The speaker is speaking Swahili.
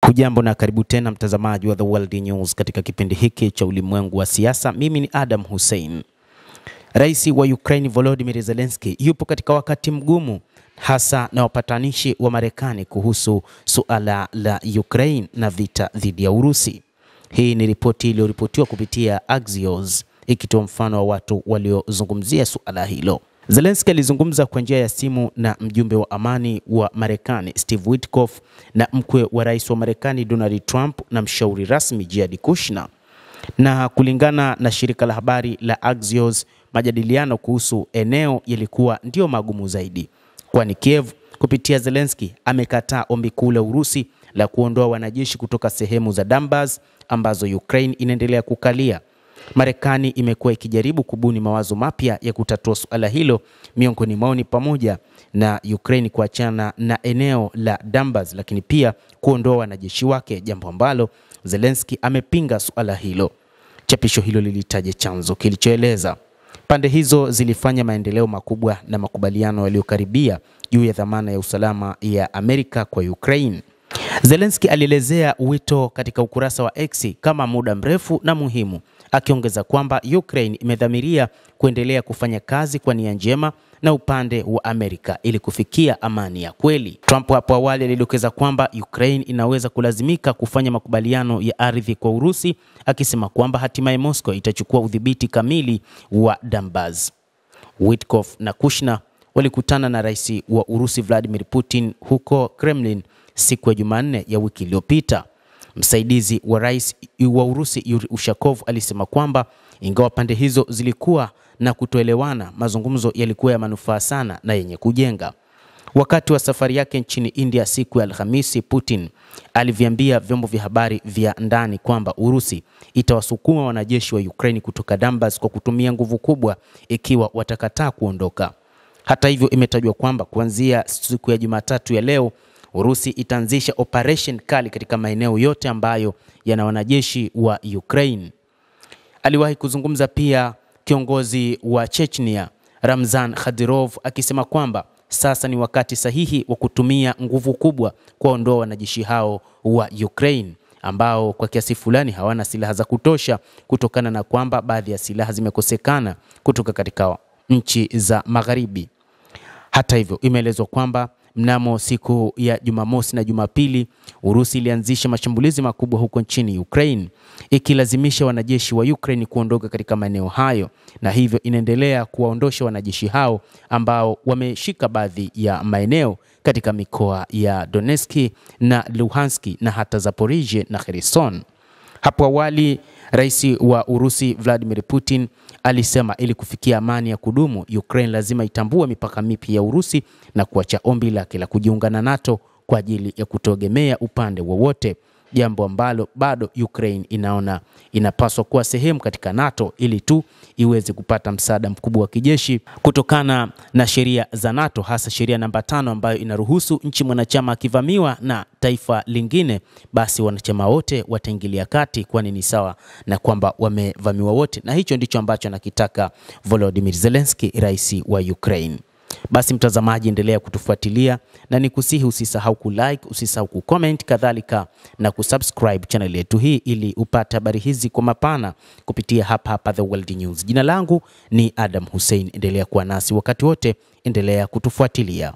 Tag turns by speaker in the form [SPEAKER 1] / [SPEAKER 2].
[SPEAKER 1] Hujambo na karibu tena mtazamaji wa The World News katika kipindi hiki cha ulimwengu wa siasa. Mimi ni Adam Hussein. Rais wa Ukraine Volodymyr Zelensky yupo katika wakati mgumu hasa na wapatanishi wa Marekani kuhusu suala la Ukraine na vita dhidi ya Urusi. Hii ni ripoti iliyoripotiwa kupitia Axios ikitoa mfano wa watu waliozungumzia suala hilo. Zelensky alizungumza kwa njia ya simu na mjumbe wa amani wa Marekani Steve Witkoff na mkwe wa rais wa Marekani Donald Trump na mshauri rasmi Jared Kushner. Na kulingana na shirika la habari la Axios, majadiliano kuhusu eneo yalikuwa ndio magumu zaidi, kwani Kiev kupitia Zelensky amekataa ombi kuu la Urusi la kuondoa wanajeshi kutoka sehemu za Donbas ambazo Ukraine inaendelea kukalia. Marekani imekuwa ikijaribu kubuni mawazo mapya ya kutatua suala hilo, miongoni mwao ni pamoja na Ukraine kuachana na eneo la Donbas, lakini pia kuondoa wanajeshi wake, jambo ambalo Zelensky amepinga suala hilo. Chapisho hilo lilitaja chanzo kilichoeleza pande hizo zilifanya maendeleo makubwa na makubaliano yaliyokaribia juu ya dhamana ya usalama ya Amerika kwa Ukraine. Zelensky alielezea wito katika ukurasa wa X kama muda mrefu na muhimu, akiongeza kwamba Ukraine imedhamiria kuendelea kufanya kazi kwa nia njema na upande wa Amerika ili kufikia amani ya kweli. Trump hapo awali alidokeza kwamba Ukraine inaweza kulazimika kufanya makubaliano ya ardhi kwa Urusi, akisema kwamba hatimaye Moscow itachukua udhibiti kamili wa Donbas. Witkoff na Kushner walikutana na rais wa Urusi Vladimir Putin huko Kremlin siku ya Jumanne ya wiki iliyopita. Msaidizi wa rais wa Urusi Yuri Ushakov alisema kwamba ingawa pande hizo zilikuwa na kutoelewana, mazungumzo yalikuwa ya manufaa sana na yenye kujenga. Wakati wa safari yake nchini India siku ya Alhamisi, Putin aliviambia vyombo vya habari vya ndani kwamba Urusi itawasukuma wanajeshi wa Ukraine kutoka Donbas kwa kutumia nguvu kubwa ikiwa watakataa kuondoka. Hata hivyo, imetajwa kwamba kuanzia siku ya Jumatatu ya leo Urusi itaanzisha operation kali katika maeneo yote ambayo yana wanajeshi wa Ukraine. Aliwahi kuzungumza pia kiongozi wa Chechnya Ramzan Kadyrov akisema kwamba sasa ni wakati sahihi wa kutumia nguvu kubwa kuondoa wanajeshi hao wa Ukraine ambao kwa kiasi fulani hawana silaha za kutosha kutokana na kwamba baadhi ya silaha zimekosekana kutoka katika nchi za magharibi. Hata hivyo, imeelezwa kwamba mnamo siku ya Jumamosi na Jumapili Urusi ilianzisha mashambulizi makubwa huko nchini Ukraine, ikilazimisha wanajeshi wa Ukraine kuondoka katika maeneo hayo, na hivyo inaendelea kuwaondosha wanajeshi hao ambao wameshika baadhi ya maeneo katika mikoa ya Donetsk na Luhansk na hata Zaporizhia na Kherson. Hapo awali rais wa Urusi Vladimir Putin alisema ili kufikia amani ya kudumu, Ukraine lazima itambue mipaka mipya ya Urusi na kuacha ombi lake la kujiunga na NATO kwa ajili ya kutoegemea upande wowote, jambo ambalo bado Ukraine inaona inapaswa kuwa sehemu katika NATO ili tu iweze kupata msaada mkubwa wa kijeshi kutokana na sheria za NATO, hasa sheria namba 5 ambayo inaruhusu nchi mwanachama akivamiwa na taifa lingine basi wanachama wote wataingilia kati, kwani ni sawa na kwamba wamevamiwa wote, na hicho ndicho ambacho anakitaka Volodymyr Zelensky, rais wa Ukraine. Basi mtazamaji, endelea kutufuatilia na nikusihi usisahau kulike, usisahau kucomment, kadhalika na kusubscribe channel yetu hii ili upate habari hizi kwa mapana kupitia hapa The World News. Jina langu ni Adam Hussein, endelea kuwa nasi wakati wote, endelea kutufuatilia.